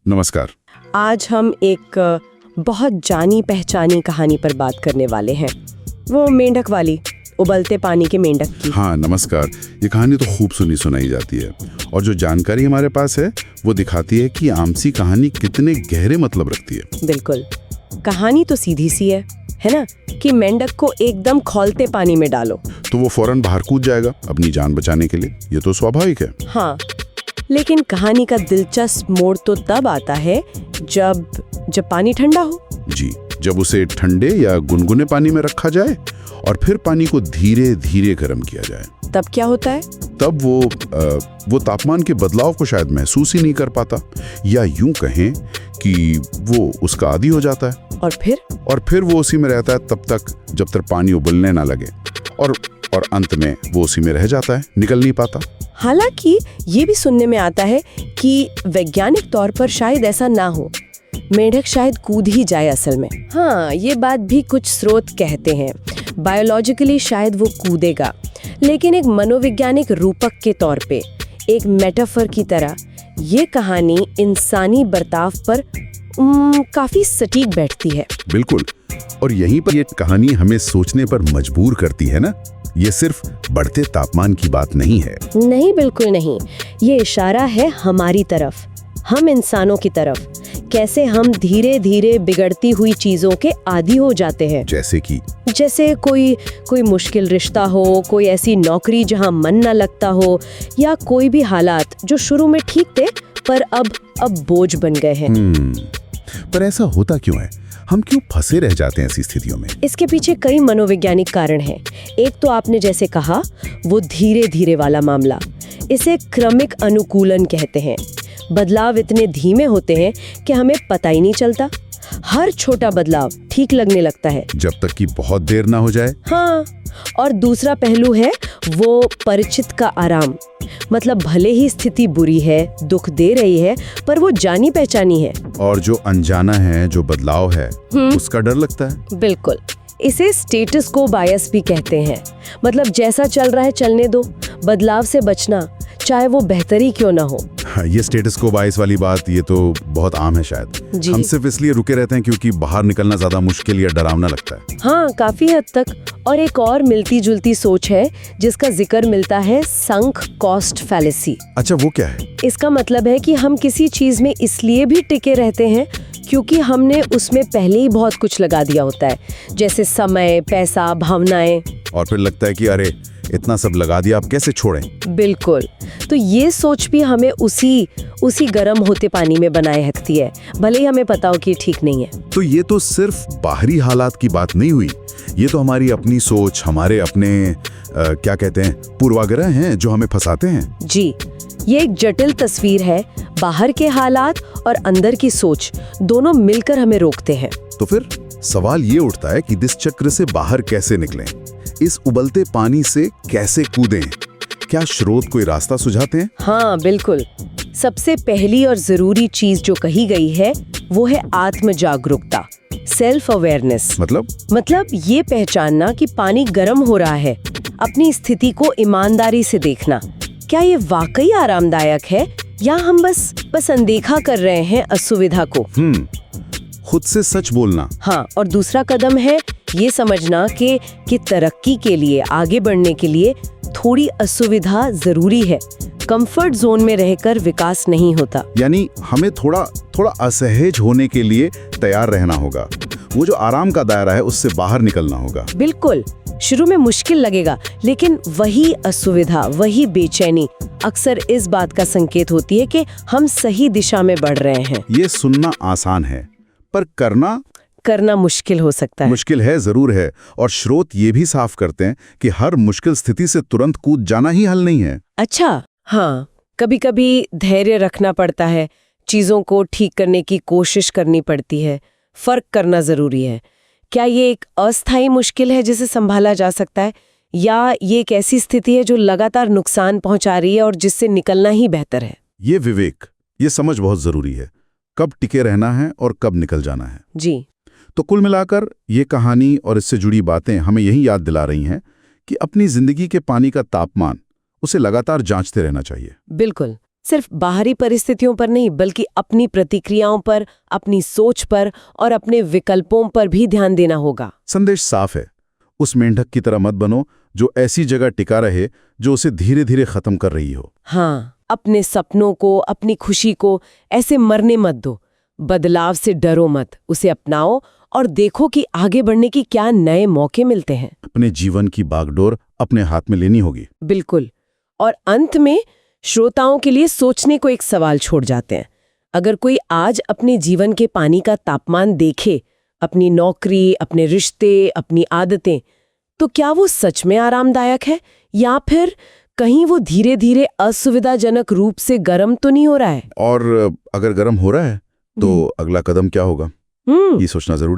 नमस्कार। आज हम एक बहुत जानी पहचानी कहानी पर बात करने वाले हैं। वो मेंढक वाली, उबलते पानी के मेंढक की। हाँ नमस्कार। ये कहानी तो खूब सुनी सुनाई जाती है और जो जानकारी हमारे पास है वो दिखाती है कि आमसी कहानी कितने गहरे मतलब रखती है। बिल्कुल, कहानी तो सीधी सी है ना, कि मेंढक को एकदम खौलते पानी में डालो तो वो फौरन बाहर कूद जाएगा अपनी जान बचाने के लिए। ये तो स्वाभाविक है। हाँ, लेकिन कहानी का दिलचस्प मोड़ तो तब आता है जब पानी ठंडा हो। जी, जब उसे ठंडे या गुनगुने पानी में रखा जाए और फिर पानी को धीरे धीरे गर्म किया जाए। तब क्या होता है? तब वो तापमान के बदलाव को शायद महसूस ही नहीं कर पाता, या यूं कहें कि वो उसका आदी हो जाता है। और फिर वो उसी में रहता है तब तक जब तक पानी उबलने ना लगे, और अंत में वो उसी में रह जाता है, निकल नहीं पाता। हालांकि ये भी सुनने में आता है कि वैज्ञानिक तौर पर शायद ऐसा ना हो, मेंढक शायद कूद ही जाए असल में। हाँ, ये बात भी कुछ स्रोत कहते हैं। बायोलॉजिकली शायद वो कूदेगा, लेकिन एक मनोवैज्ञानिक रूपक के तौर पे, एक मेटाफर की तरह ये कहानी इंसानी बर्ताव पर काफी सटीक बैठती है। बिल्कुल, और यहीं पर ये कहानी हमें सोचने पर मजबूर करती है ना। ये सिर्फ बढ़ते तापमान की बात नहीं है। नहीं, बिल्कुल नहीं। ये इशारा है हमारी तरफ, हम इंसानों की तरफ, कैसे हम धीरे धीरे बिगड़ती हुई चीजों के आदी हो जाते हैं। जैसे कोई मुश्किल रिश्ता हो, कोई ऐसी नौकरी जहां मन न लगता हो, या कोई भी हालात जो शुरू में ठीक थे पर अब बोझ बन गए हैं। पर ऐसा होता क्यों है? हम क्यों फंसे रह जाते हैं ऐसी स्थितियों में? इसके पीछे कई मनोवैज्ञानिक कारण हैं। एक तो आपने जैसे कहा, वो धीरे धीरे वाला मामला, इसे क्रमिक अनुकूलन कहते हैं। बदलाव इतने धीमे होते हैं कि हमें पता ही नहीं चलता। हर छोटा बदलाव ठीक लगने लगता है जब तक कि बहुत देर ना हो जाए। हाँ, और दूसरा पहलू है वो परिचित का आराम। मतलब भले ही स्थिति बुरी है, दुख दे रही है, पर वो जानी पहचानी है। और जो अनजाना है, जो बदलाव है, उसका डर लगता है। बिल्कुल, इसे स्टेटस को बायस भी कहते हैं। मतलब जैसा चल रहा है चलने दो, बदलाव से बचना, चाहे वो बेहतरी क्यों ना हो। हाँ, ये स्टेटस को बायस वाली बात, ये तो बहुत आम है शायद। हम सिर्फ इसलिए रुके रहते हैं क्योंकि बाहर निकलना ज्यादा मुश्किल या डरावना लगता है। हाँ, काफी हद तक। और एक और मिलती जुलती सोच है जिसका जिक्र मिलता है, संक कॉस्ट फैलेसी। अच्छा, वो क्या है? इसका मतलब है कि हम किसी चीज में इसलिए भी टिके रहते हैं क्योंकि हमने उसमें पहले ही बहुत कुछ लगा दिया होता है, जैसे समय, पैसा, भावनाएं। और फिर लगता है कि अरे इतना सब लगा दिया, आप कैसे छोड़ें? बिल्कुल, तो ये सोच भी हमें उसी गर्म होते पानी में बनाए रखती है, भले ही हमें पता हो कि ठीक नहीं है। तो ये तो सिर्फ बाहरी हालात की बात नहीं हुई, ये तो हमारी अपनी सोच, हमारे अपने क्या कहते हैं, पूर्वाग्रह हैं जो हमें फंसाते हैं। जी, ये एक जटिल तस्वीर है। बाहर के हालात और अंदर की सोच दोनों मिलकर हमें रोकते हैं। तो फिर सवाल ये उठता है कि इस चक्र से बाहर कैसे निकलें? इस उबलते पानी से कैसे कूदें? क्या स्रोत कोई रास्ता सुझाते हैं? हाँ बिल्कुल। सबसे पहली और जरूरी चीज जो कही गई है वो है आत्म जागरूकता, सेल्फ अवेयरनेस। मतलब ये पहचानना कि पानी गर्म हो रहा है, अपनी स्थिति को ईमानदारी से देखना, क्या ये वाकई आरामदायक है या हम बस अनदेखा कर रहे हैं असुविधा को। खुद से सच बोलना। हाँ, और दूसरा कदम है ये समझना कि तरक्की के लिए, आगे बढ़ने के लिए थोड़ी असुविधा जरूरी है। कंफर्ट जोन में रहकर विकास नहीं होता। यानी हमें थोड़ा असहज होने के लिए तैयार रहना होगा। वो जो आराम का दायरा है उससे बाहर निकलना होगा। बिल्कुल, शुरू में मुश्किल लगेगा, लेकिन वही असुविधा, वही बेचैनी अक्सर इस बात का संकेत होती है कि हम सही दिशा में बढ़ रहे हैं। ये सुनना आसान है, पर करना मुश्किल हो सकता है। मुश्किल है, जरूर है। और स्रोत ये भी साफ करते हैं कि हर मुश्किल स्थिति से तुरंत कूद जाना ही हल नहीं है। अच्छा, हाँ, कभी कभी धैर्य रखना पड़ता है, चीजों को ठीक करने की कोशिश करनी पड़ती है, फर्क करना जरूरी है। क्या ये एक अस्थायी मुश्किल है जिसे संभाला जा सकता है, या ये एक ऐसी स्थिति है जो लगातार नुकसान पहुंचा रही है और जिससे निकलना ही बेहतर है? ये विवेक, ये समझ बहुत जरूरी है, कब टिके रहना है और कब निकल जाना है। जी, तो कुल मिलाकर ये कहानी और इससे जुड़ी बातें हमें यही याद दिला रही हैं कि अपनी जिंदगी के पानी का तापमान, उसे लगातार जांचते रहना चाहिए। बिल्कुल, सिर्फ बाहरी परिस्थितियों पर नहीं, बल्कि अपनी प्रतिक्रियाओं पर, अपनी सोच पर और अपने विकल्पों पर भी ध्यान देना होगा। संदेश साफ है, उस मेंढक की तरह मत बनो जो ऐसी जगह टिका रहे जो उसे धीरे धीरे खत्म कर रही हो। हाँ, अपने सपनों को, अपनी खुशी को ऐसे मरने मत दो। बदलाव से डरो मत, उसे अपनाओ और देखो कि आगे बढ़ने की क्या नए मौके मिलते हैं। अपने जीवन की बागडोर अपने हाथ में लेनी होगी। बिल्कुल। और अंत में श्रोताओं के लिए सोचने को एक सवाल छोड़ जाते हैं। अगर कोई आज अपने जीवन के पानी का तापमान देखे, अपनी नौकरी, अपने रिश्ते, अपनी आदतें, तो क्या वो सच में आरामदायक है या फिर कहीं वो धीरे धीरे असुविधाजनक रूप से गर्म तो नहीं हो रहा है? और अगर गर्म हो रहा है तो अगला कदम क्या होगा, ये सोचना जरूरी।